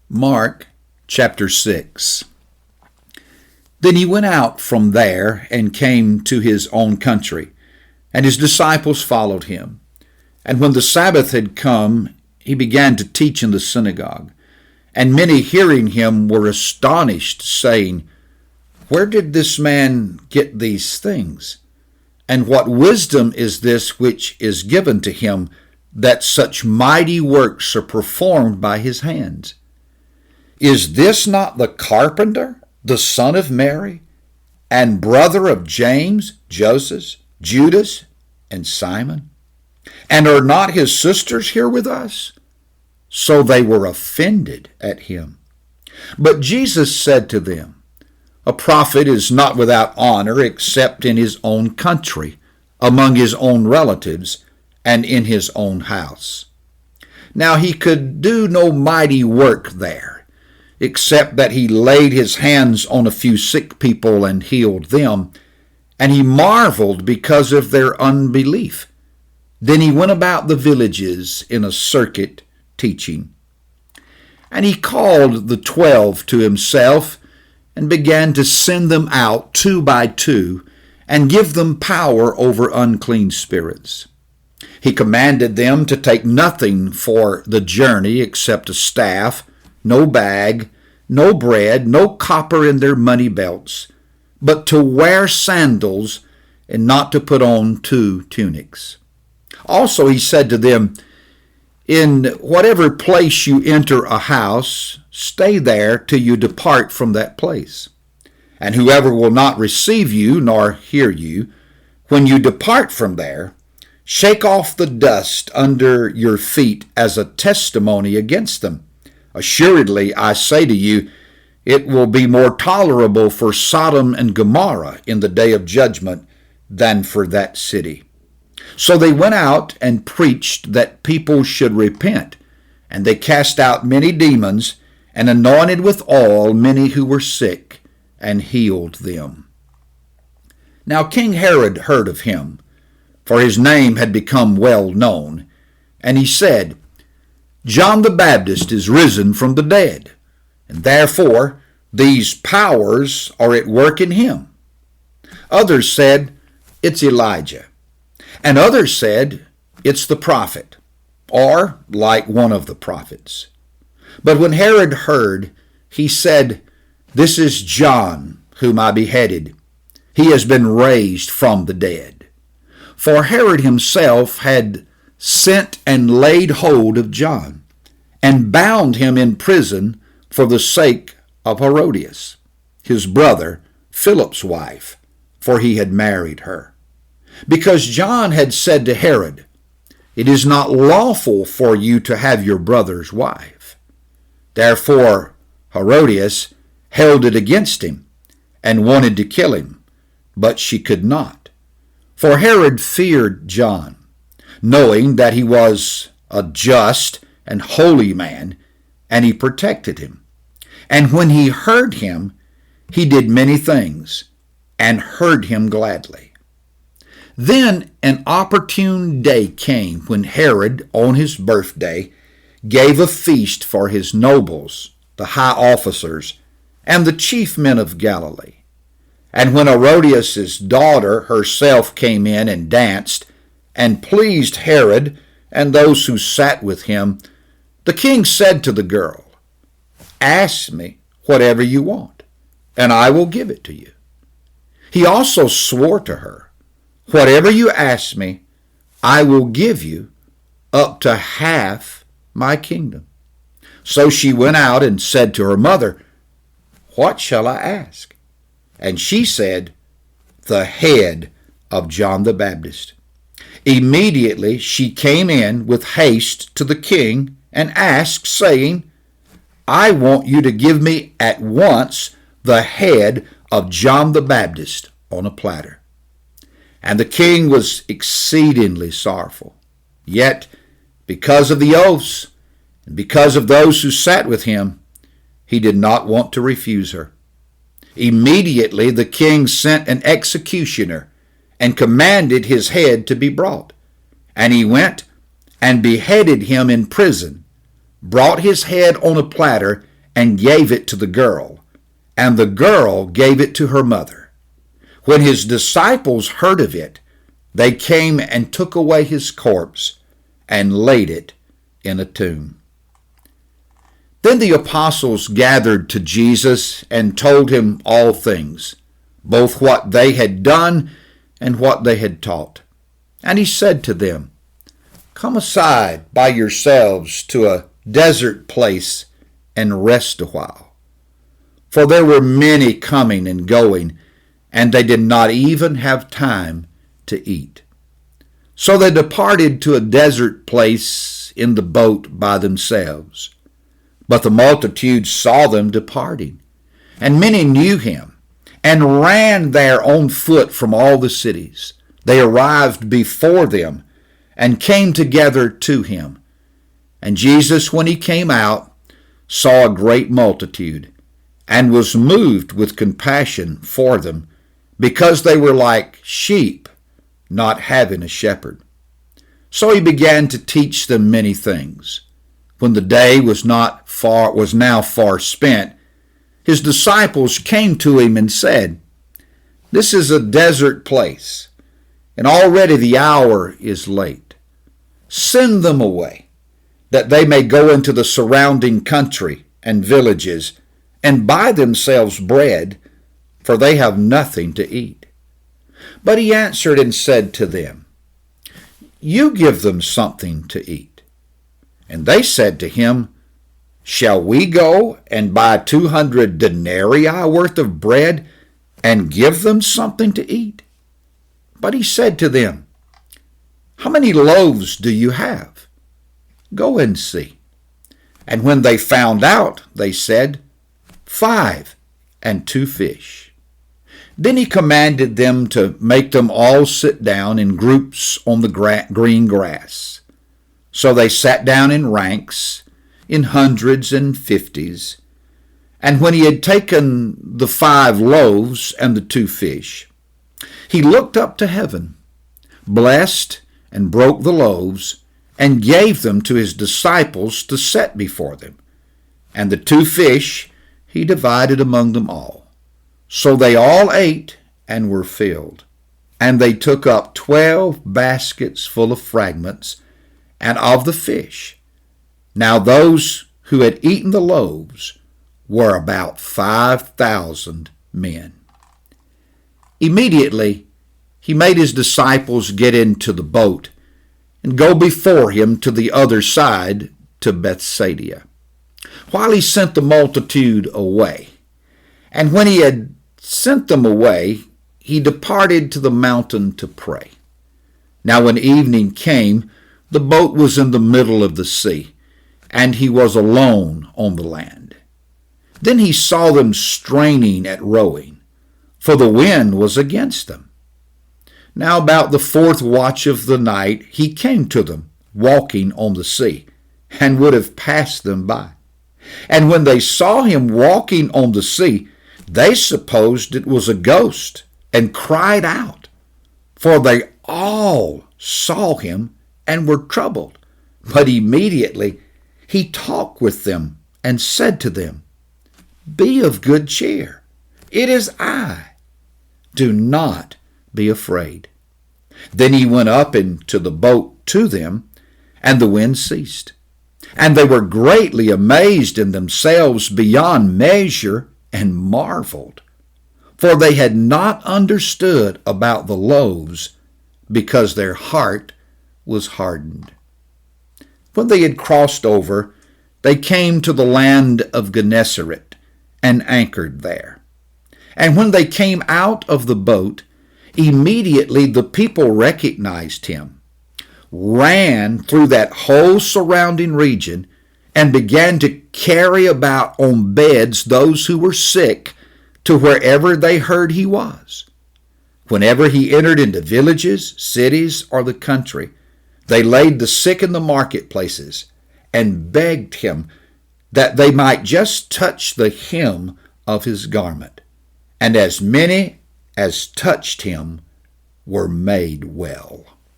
Mark chapter 6. Then he went out from there and came to his own country, and his disciples followed him. And when the Sabbath had come, he began to teach in the synagogue. And many hearing him were astonished, saying, "Where did this man get these things? And what wisdom is this which is given to him, that such mighty works are performed by his hands? Is this not the carpenter, the son of Mary, and brother of James, Joseph, Judas, and Simon? And are not his sisters here with us?" So they were offended at him. But Jesus said to them, "A prophet is not without honor except in his own country, among his own relatives, and in his own house." Now he could do no mighty work there, except that he laid his hands on a few sick people and healed them, and he marveled because of their unbelief. Then he went about the villages in a circuit teaching. And he called the 12 to himself, and began to send them out 2 by 2, and give them power over unclean spirits. He commanded them to take nothing for the journey except a staff, no bag, no bread, no copper in their money belts, but to wear sandals and not to put on 2 tunics. Also he said to them, "In whatever place you enter a house, stay there till you depart from that place. And whoever will not receive you nor hear you, when you depart from there, shake off the dust under your feet as a testimony against them. Assuredly, I say to you, it will be more tolerable for Sodom and Gomorrah in the day of judgment than for that city." So they went out and preached that people should repent, and they cast out many demons, and anointed with oil many who were sick, and healed them. Now King Herod heard of him, for his name had become well known, and he said, "John the Baptist is risen from the dead, and therefore these powers are at work in him." Others said, "It's Elijah." And others said, "It's the prophet," or like one of the prophets. But when Herod heard, he said, "This is John, whom I beheaded. He has been raised from the dead." For Herod himself had sent and laid hold of John, and bound him in prison for the sake of Herodias, his brother, Philip's wife, for he had married her. Because John had said to Herod, "It is not lawful for you to have your brother's wife." Therefore Herodias held it against him, and wanted to kill him, but she could not. For Herod feared John, knowing that he was a just and holy man, and he protected him. And when he heard him, he did many things, and heard him gladly. Then an opportune day came when Herod, on his birthday, gave a feast for his nobles, the high officers, and the chief men of Galilee. And when Herodias' daughter herself came in and danced, and pleased Herod and those who sat with him, the king said to the girl, "Ask me whatever you want, and I will give it to you." He also swore to her, "Whatever you ask me, I will give you, up to half my kingdom." So she went out and said to her mother, "What shall I ask?" And she said, "The head of John the Baptist." Immediately she came in with haste to the king and asked, saying, "I want you to give me at once the head of John the Baptist on a platter." And the king was exceedingly sorrowful. Yet, because of the oaths, and because of those who sat with him, he did not want to refuse her. Immediately the king sent an executioner, and commanded his head to be brought. And he went and beheaded him in prison, brought his head on a platter, and gave it to the girl, and the girl gave it to her mother. When his disciples heard of it, they came and took away his corpse and laid it in a tomb. Then the apostles gathered to Jesus and told him all things, both what they had done and what they had taught. And he said to them, "Come aside by yourselves to a desert place and rest a while." For there were many coming and going, and they did not even have time to eat. So they departed to a desert place in the boat by themselves. But the multitude saw them departing, and many knew him, and ran there on foot from all the cities. They arrived before them, and came together to him. And Jesus, when he came out, saw a great multitude, and was moved with compassion for them, because they were like sheep not having a shepherd. So he began to teach them many things. When the day was now far spent, his disciples came to him and said, "This is a desert place, and already the hour is late. Send them away, that they may go into the surrounding country and villages and buy themselves bread, for they have nothing to eat." But he answered and said to them, "You give them something to eat." And they said to him, "Shall we go and buy 200 denarii worth of bread and give them something to eat?" But he said to them, "How many loaves do you have? Go and see." And when they found out, they said, 5 and 2 fish. Then he commanded them to make them all sit down in groups on the green grass. So they sat down in ranks, in hundreds and fifties. And when he had taken the 5 loaves and the 2 fish, he looked up to heaven, blessed and broke the loaves, and gave them to his disciples to set before them. And the 2 fish he divided among them all. So they all ate and were filled. And they took up 12 baskets full of fragments and of the fish. Now those who had eaten the loaves were about 5,000 men. Immediately he made his disciples get into the boat and go before him to the other side to Bethsaida, while he sent the multitude away. And when he had sent them away, he departed to the mountain to pray. Now when evening came, the boat was in the middle of the sea, and he was alone on the land. Then he saw them straining at rowing, for the wind was against them. Now about the 4th watch of the night he came to them, walking on the sea, and would have passed them by. And when they saw him walking on the sea, they supposed it was a ghost, and cried out, for they all saw him and were troubled. But immediately he talked with them and said to them, "Be of good cheer. It is I. Do not be afraid." Then he went up into the boat to them, and the wind ceased. And they were greatly amazed in themselves beyond measure, and marveled, for they had not understood about the loaves, because their heart was hardened. When they had crossed over, they came to the land of Gennesaret, and anchored there. And when they came out of the boat, immediately the people recognized him, ran through that whole surrounding region, and began to carry about on beds those who were sick to wherever they heard he was. Whenever he entered into villages, cities, or the country, they laid the sick in the marketplaces and begged him that they might just touch the hem of his garment. And as many as touched him were made well.